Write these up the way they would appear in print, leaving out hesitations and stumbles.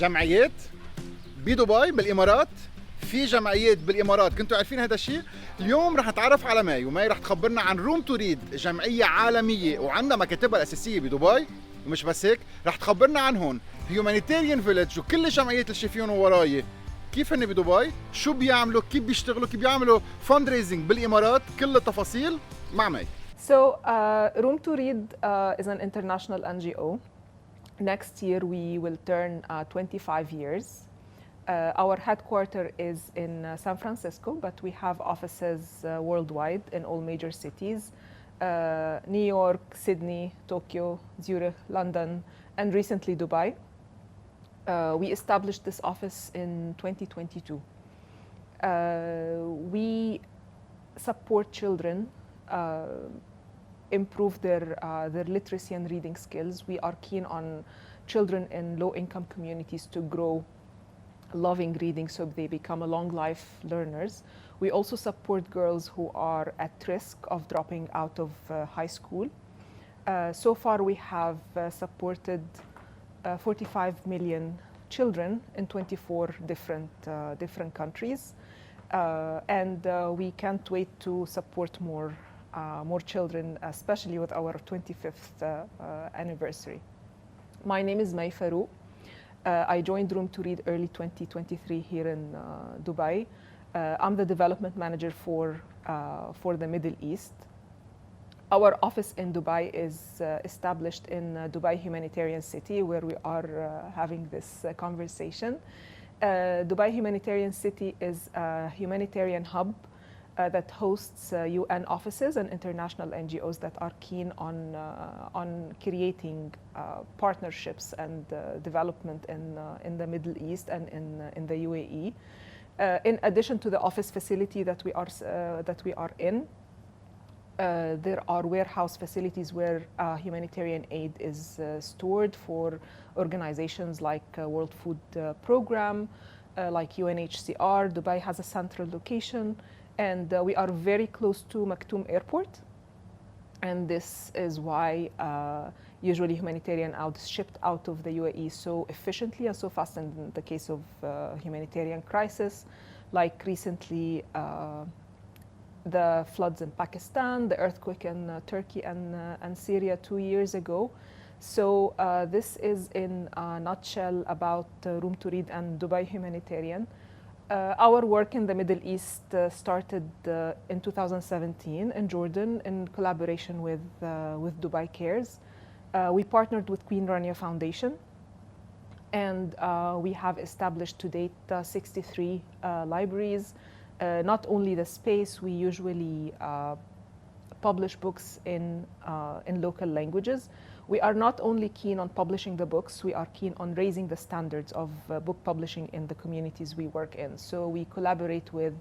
جمعيات بدبي بالإمارات، في جمعيات بالإمارات. كنتوا عارفين هذا الشيء؟ اليوم رح نتعرف على ماي، وماي رح تخبرنا عن روم تو ريد، جمعية عالمية وعندها مكاتبها الأساسية بدبي. ومش بس هيك، رح تخبرنا عن هون هيومانيتيريان فيلج وكل الجمعيات اللي شايفينهم وراي كيف هن بدبي، شو بيعملوا، كيف بيشتغلوا، كيف بيعملوا فند ريزنج بالإمارات، كل التفاصيل مع ماي. So, Room to Read is an international NGO. Next year we will turn 25 years. Our headquarters is in San Francisco, but we have offices worldwide in all major cities. New York, Sydney, Tokyo, Zurich, London, and recently Dubai. We established this office in 2022. We support children improve their literacy and reading skills. We are keen on children in low-income communities to grow loving reading so they become a long life learners. We also support girls who are at risk of dropping out of high school. So far we have supported 45 million children in 24 different countries. And we can't wait to support more children, especially with our 25th anniversary. My name is Mai Farouk. I joined Room to Read early 2023 here in Dubai. I'm the development manager for the Middle East. Our office in Dubai is established in Dubai Humanitarian City, where we are having this conversation. Dubai Humanitarian City is a humanitarian hub that hosts UN offices and international NGOs that are keen on creating partnerships and development in the Middle East and in the UAE. In addition to the office facility that we are in, there are warehouse facilities where humanitarian aid is stored for organizations like World Food Program, like UNHCR. Dubai has a central location, and we are very close to Maktoum Airport. And this is why usually humanitarian aid is shipped out of the UAE so efficiently and so fast in the case of humanitarian crisis, like recently the floods in Pakistan, the earthquake in Turkey and Syria 2 years ago. So this is in a nutshell about Room to Read and Dubai Humanitarian. Our work in the Middle East started in 2017 in Jordan in collaboration with Dubai Cares. We partnered with Queen Rania Foundation, and we have established to date 63 libraries. Not only the space, we usually publish books in local languages. We are not only keen on publishing the books, we are keen on raising the standards of book publishing in the communities we work in. So we collaborate with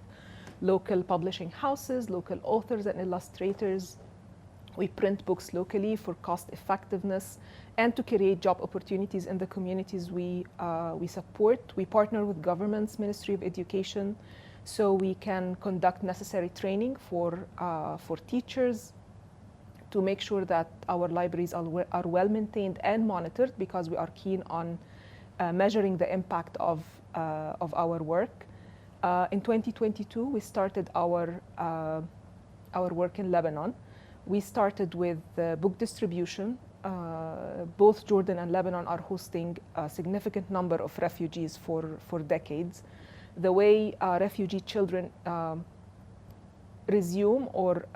local publishing houses, local authors and illustrators. We print books locally for cost effectiveness and to create job opportunities in the communities we support. We partner with governments, Ministry of Education, so we can conduct necessary training for teachers to make sure that our libraries are well maintained and monitored, because we are keen on measuring the impact of our work. In 2022, we started our work in Lebanon. We started with book distribution. Both Jordan and Lebanon are hosting a significant number of refugees for decades. The way refugee children resume or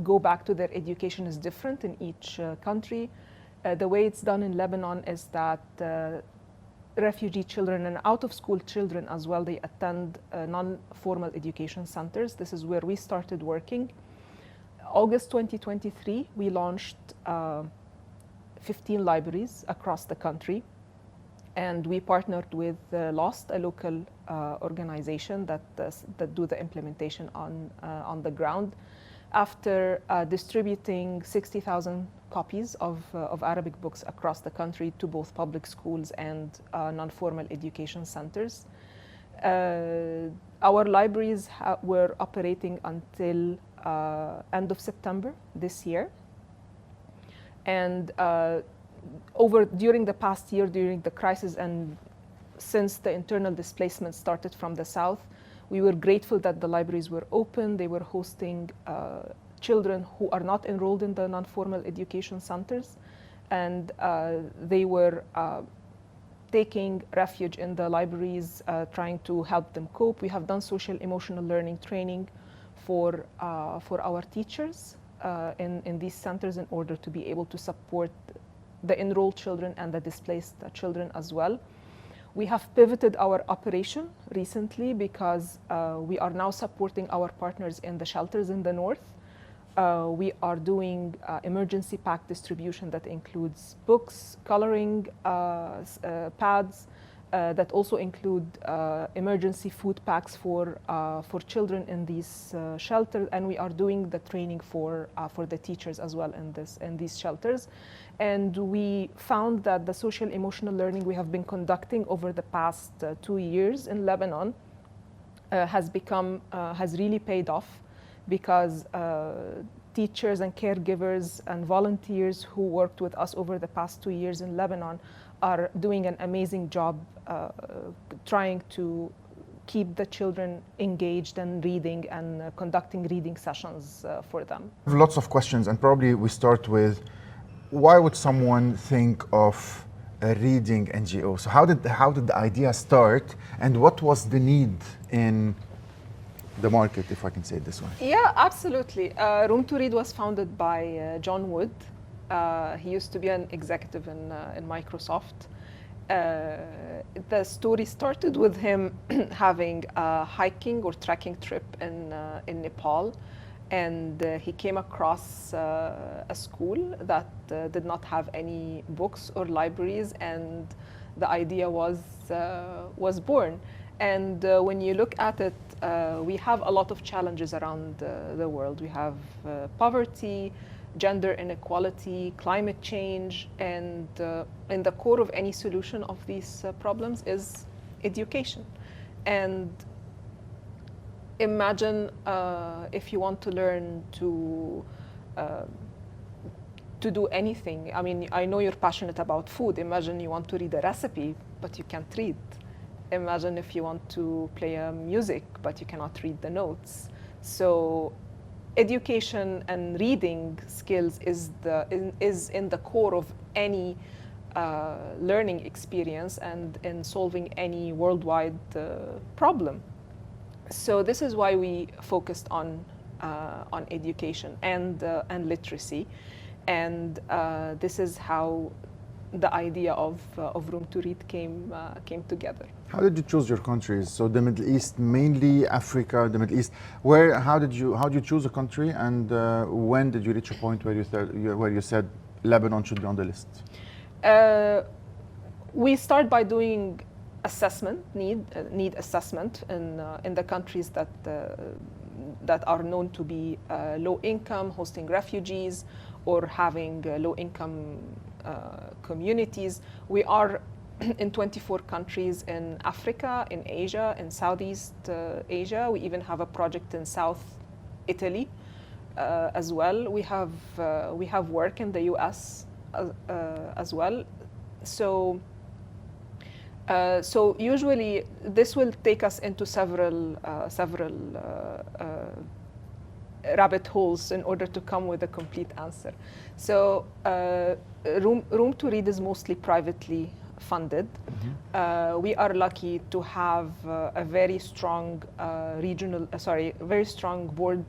go back to their education is different in each country. The way it's done in Lebanon is that refugee children and out-of-school children as well, they attend non-formal education centers. This is where we started working. August 2023, we launched 15 libraries across the country. And we partnered with LOST, a local organization that do the implementation on the ground. After distributing 60,000 copies of Arabic books across the country to both public schools and non-formal education centers. Our libraries were operating until end of September this year. And during the past year, during the crisis, and since the internal displacement started from the south, we were grateful that the libraries were open. They were hosting children who are not enrolled in the non-formal education centers, and they were taking refuge in the libraries, trying to help them cope. We have done social emotional learning training for our teachers in these centers in order to be able to support the enrolled children and the displaced children as well. We have pivoted our operation recently because we are now supporting our partners in the shelters in the north. We are doing emergency pack distribution that includes books, coloring pads, that also include emergency food packs for children in these shelters, and we are doing the training for the teachers as well in these shelters. And we found that the social emotional learning we have been conducting over the past 2 years in Lebanon has really paid off, because teachers and caregivers and volunteers who worked with us over the past 2 years in Lebanon are doing an amazing job trying to keep the children engaged and reading and conducting reading sessions for them. Lots of questions, and probably we start with, why would someone think of a reading NGO? So how did the idea start, and what was the need in the market, if I can say it this way? Yeah, absolutely. Room to Read was founded by John Wood. He used to be an executive in Microsoft. The story started with him having a hiking or trekking trip in Nepal, and he came across a school that did not have any books or libraries, and the idea was born. And when you look at it, we have a lot of challenges around the world. We have poverty, gender inequality, climate change, and in the core of any solution of these problems is education. And imagine if you want to learn to do anything. I mean, I know you're passionate about food. Imagine you want to read a recipe, but you can't read. Imagine if you want to play music, but you cannot read the notes. So education and reading skills is in the core of any learning experience and in solving any worldwide problem. So this is why we focused on education and literacy, and this is how the idea of Room to Read came together. How did you choose your countries? So the Middle East, mainly Africa, the Middle East. How did you choose a country, and when did you reach a point where you said Lebanon should be on the list? We start by doing assessment, need assessment in the countries that are known to be low income, hosting refugees, or having low income communities. We are in 24 countries in Africa, in Asia, in Southeast Asia. We even have a project in South Italy as well. We have work in the US as well. So usually this will take us into several rabbit holes in order to come with a complete answer. So Room to Read is mostly privately funded. Mm-hmm. We are lucky to have a very strong very strong board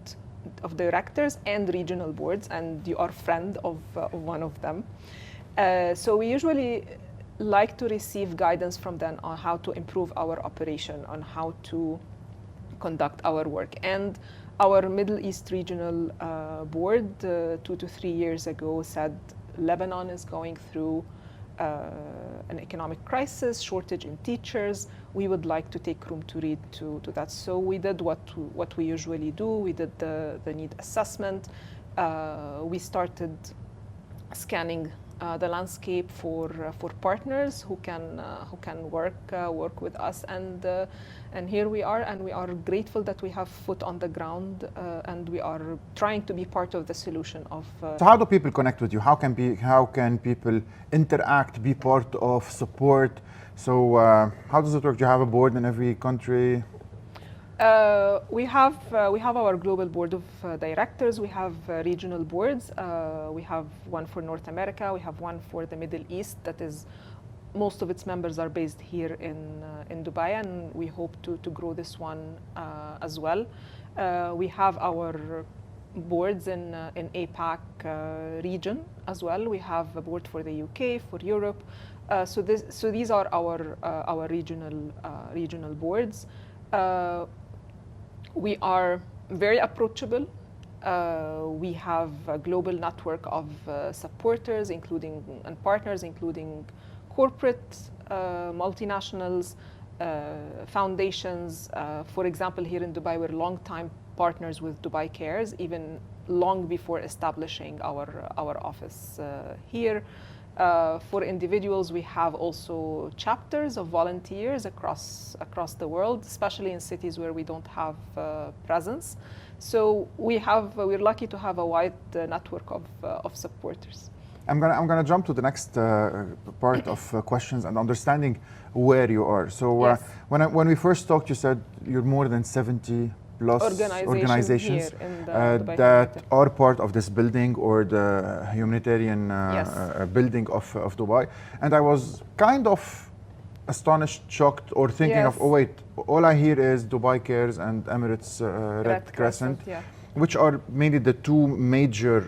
of directors and regional boards, and you are friend of one of them. So we usually like to receive guidance from them on how to improve our operation, on how to conduct our work. And our Middle East regional board 2 to 3 years ago said Lebanon is going through an economic crisis, shortage in teachers. We would like to take Room to Read to that. So we did what we usually do. We did the need assessment. We started scanning the landscape for partners who can work with us, and here we are, and we are grateful that we have foot on the ground, and we are trying to be part of the solution of. So how do people connect with you? How can people interact, be part of, support? So how does it work? Do you have a board in every country? We have our global board of directors. We have regional boards. We have one for North America. We have one for the Middle East. That is, most of its members are based here in Dubai, and we hope to grow this one as well. We have our boards in APAC region as well. We have a board for the UK, for Europe. So these are our regional boards. We are very approachable. We have a global network of supporters, and partners, including corporate, multinationals, foundations. For example, here in Dubai, we're long-time partners with Dubai Cares, even long before establishing our office here. For individuals, we have also chapters of volunteers across the world, especially in cities where we don't have presence. So we're lucky to have a wide network of supporters. I'm gonna jump to the next part of questions and understanding where you are. So Yes. When we first talked, you said you're more than 70 plus organizations here in the that are part of this building or the humanitarian Yes. building of Dubai. And I was kind of astonished, shocked, or thinking Yes. of, oh wait, all I hear is Dubai Cares and Emirates Red Crescent. Yeah. Which are mainly the two major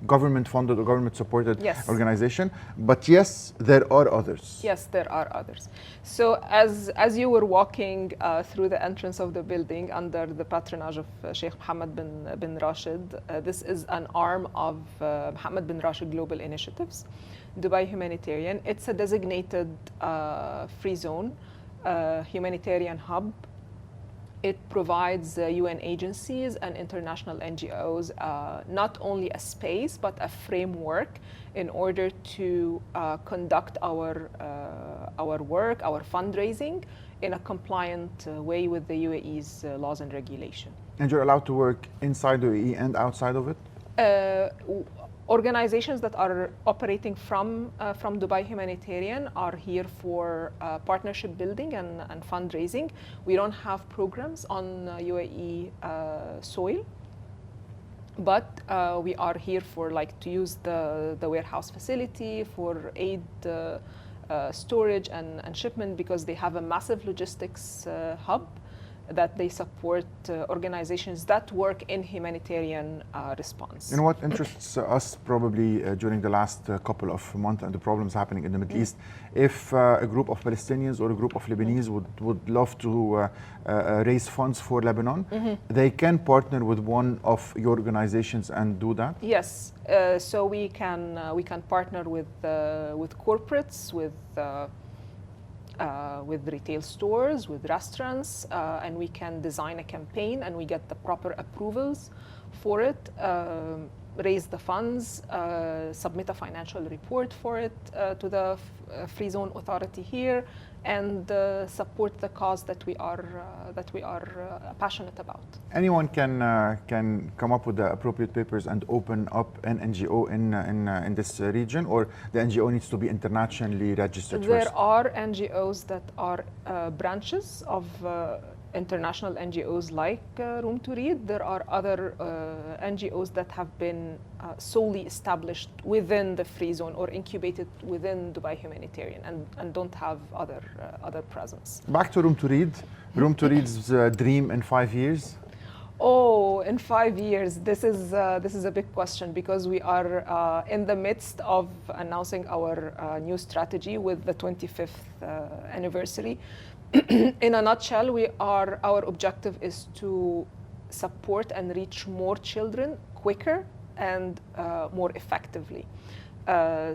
government-funded or government-supported Yes. organization. But yes, there are others. Yes, there are others. So as you were walking through the entrance of the building under the patronage of Sheikh Mohammed bin Rashid, this is an arm of Mohammed bin Rashid Global Initiatives, Dubai Humanitarian. It's a designated free zone, humanitarian hub. It provides UN agencies and international NGOs not only a space but a framework in order to conduct our work, our fundraising in a compliant way with the UAE's laws and regulation. And you're allowed to work inside the UAE and outside of it? Organizations that are operating from Dubai Humanitarian are here for partnership building and fundraising. We don't have programs on UAE soil, but we are here for to use the warehouse facility for aid storage and shipment, because they have a massive logistics hub that they support organizations that work in humanitarian response. You know what interests us probably during the last couple of months and the problems happening in the Middle East, if a group of Palestinians or a group of Lebanese would love to raise funds for Lebanon, they can partner with one of your organizations and do that? Yes, so we can partner with corporates, with retail stores, with restaurants, and we can design a campaign and we get the proper approvals for it, raise the funds, submit a financial report for it to the Free Zone Authority here, and support the cause that we are passionate about. Anyone can come up with the appropriate papers and open up an NGO in this region, or the NGO needs to be internationally registered first? There are NGOs that are branches of international NGOs like Room to Read. There are other NGOs that have been solely established within the free zone or incubated within Dubai Humanitarian and don't have other presence. Back to Room to Read. Room to Read's dream in 5 years? Oh, in 5 years, this is a big question, because we are in the midst of announcing our new strategy with the 25th anniversary. In a nutshell, our objective is to support and reach more children quicker and more effectively.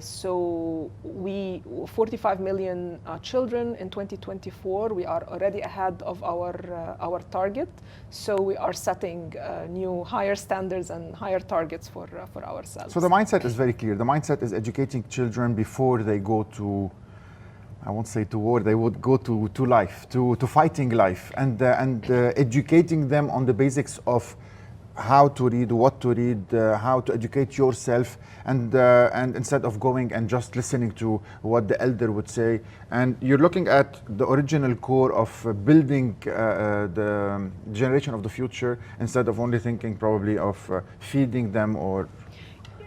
So we 45 million children in 2024. We are already ahead of our target. So we are setting new higher standards and higher targets for ourselves. So the mindset is very clear. The mindset is educating children before they go to, I won't say to war, they would go to life, to fighting life, and educating them on the basics of how to read, what to read, how to educate yourself, and instead of going and just listening to what the elder would say. And you're looking at the original core of building the generation of the future, instead of only thinking probably of feeding them or...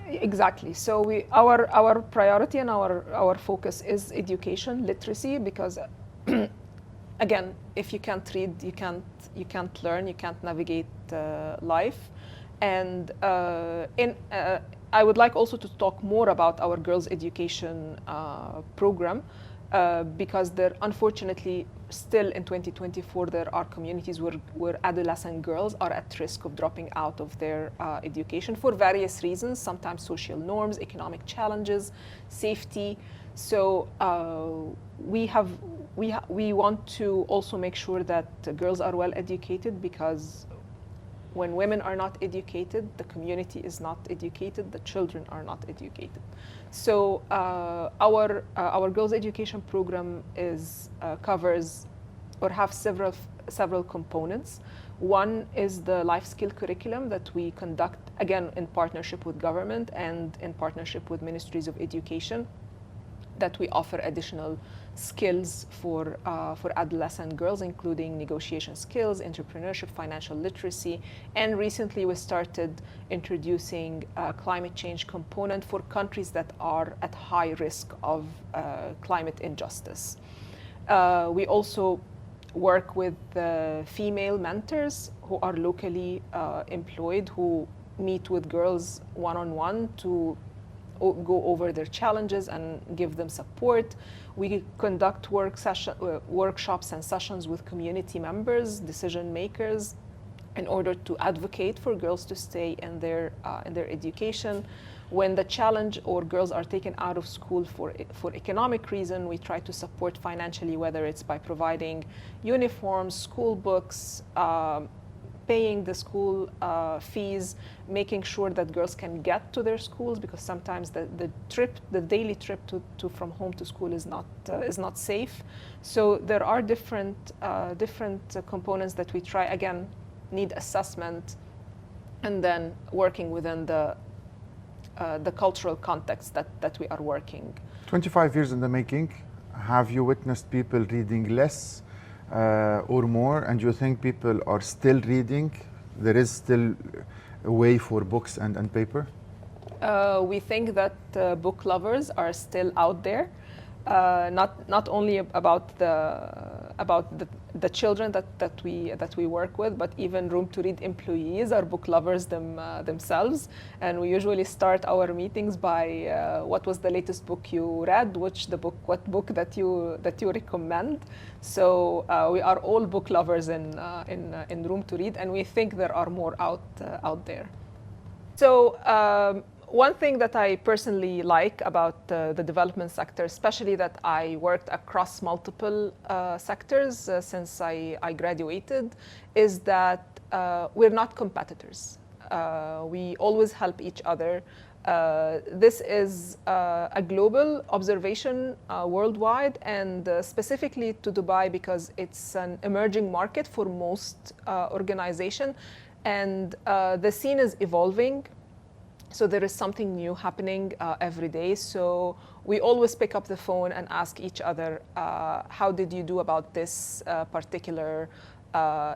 Exactly. So our priority and our focus is education, literacy, because again, if you can't read, you can't learn, you can't navigate life. And I would like also to talk more about our girls' education program, because there, unfortunately, still in 2024, there are communities where adolescent girls are at risk of dropping out of their education for various reasons, sometimes social norms, economic challenges, safety. So we want to also make sure that girls are well educated, because when women are not educated, the community is not educated, the children are not educated. So our girls' education program covers or have several components. One is the life skill curriculum that we conduct, again, in partnership with government and in partnership with ministries of education, that we offer additional skills for adolescent girls, including negotiation skills, entrepreneurship, financial literacy, and recently we started introducing a climate change component for countries that are at high risk of climate injustice. We also work with female mentors who are locally employed, who meet with girls one-on-one to go over their challenges and give them support. We conduct workshops and sessions with community members, decision makers, in order to advocate for girls to stay in their education. When the challenge or girls are taken out of school for economic reason, we try to support financially, whether it's by providing uniforms, school books, paying the school fees, making sure that girls can get to their schools, because sometimes the daily trip from home to school is not safe. So there are different components that we try, again, need assessment, and then working within the cultural context that we are working. 25 years in the making, have you witnessed people reading less or more, and you think people are still reading? There is still a way for books and paper? We think that book lovers are still out there, not only about the children that we work with, but even Room to Read employees are book lovers themselves. And we usually start our meetings by what was the latest book you read, what book that you recommend. So we are all book lovers in Room to Read, and we think there are more out there. So one thing that I personally like about the development sector, especially that I worked across multiple sectors since I graduated, is that we're not competitors. We always help each other. This is a global observation worldwide, and specifically to Dubai, because it's an emerging market for most organizations, and the scene is evolving. So there is something new happening every day. So we always pick up the phone and ask each other, how did you do about this particular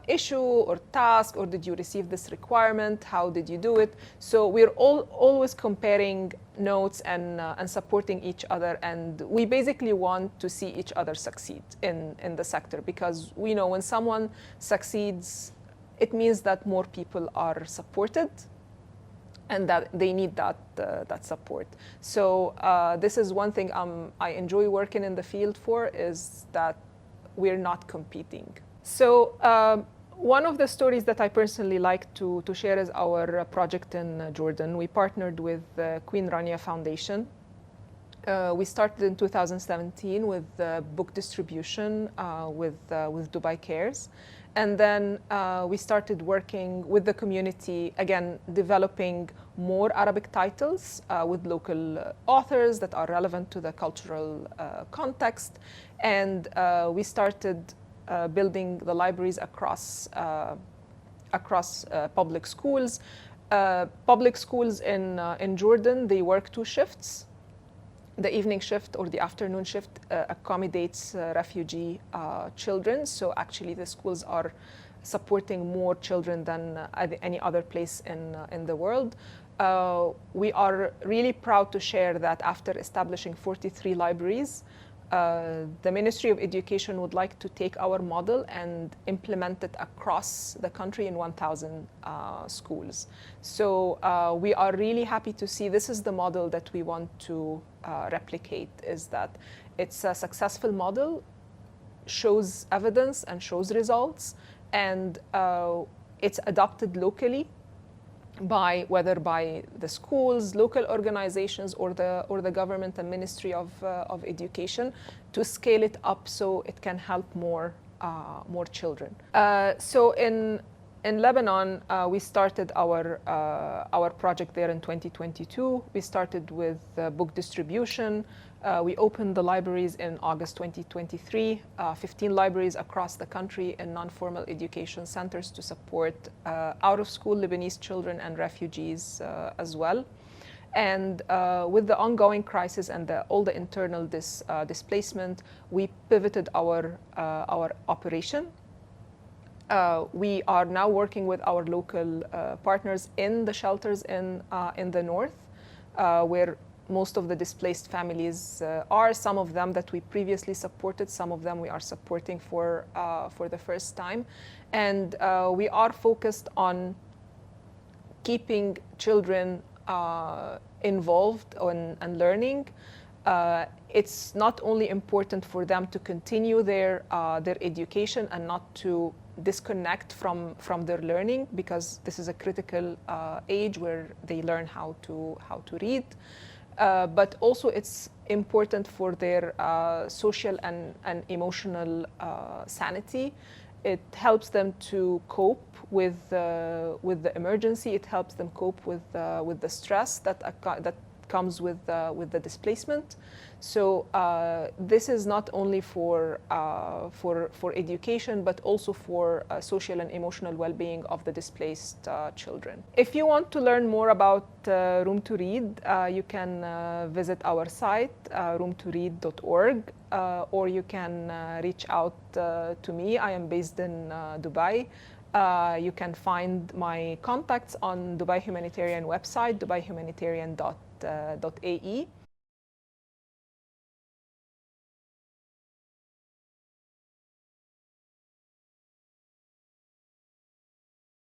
issue or task, or did you receive this requirement? How did you do it? So we're always comparing notes and supporting each other. And we basically want to see each other succeed in the sector, because we know when someone succeeds, it means that more people are supported, and that they need that support. So this is one thing I enjoy working in the field for, is that we're not competing. So one of the stories that I personally like to share is our project in Jordan. We partnered with the Queen Rania Foundation We started in 2017 with book distribution with Dubai Cares. And then we started working with the community, again, developing more Arabic titles with local authors that are relevant to the cultural context. And we started building the libraries across public schools. Public schools in Jordan, they work 2 shifts. The evening shift or the afternoon shift accommodates refugee children. So actually the schools are supporting more children than any other place in the world. We are really proud to share that after establishing 43 libraries, the Ministry of Education would like to take our model and implement it across the country in 1,000 schools. So we are really happy to see this is the model that we want to replicate, is that it's a successful model, shows evidence and shows results, and it's adopted locally whether by the schools, local organizations, or the government and Ministry of Education to scale it up so it can help more children. So in Lebanon, we started our project there in 2022. We started with book distribution. We opened the libraries in August 2023, 15 libraries across the country in non-formal education centers to support out-of-school Lebanese children and refugees as well. And with the ongoing crisis and all the internal displacement, we pivoted our operation. We are now working with our local partners in the shelters in the north, where most of the displaced families are. Some of them that we previously supported, some of them we are supporting for the first time. And we are focused on keeping children involved and learning. It's not only important for them to continue their education and not to disconnect from their learning, because this is a critical age where they learn how to read. But also it's important for their social and emotional sanity. It helps them to cope with the emergency. It helps them cope with the stress that comes with the displacement. So this is not only for education, but also for social and emotional well-being of the displaced children. If you want to learn more about Room to Read, you can visit our site, roomtoread.org, or you can reach out to me. I am based in Dubai. You can find my contacts on Dubai Humanitarian website, dubaihumanitarian.ae.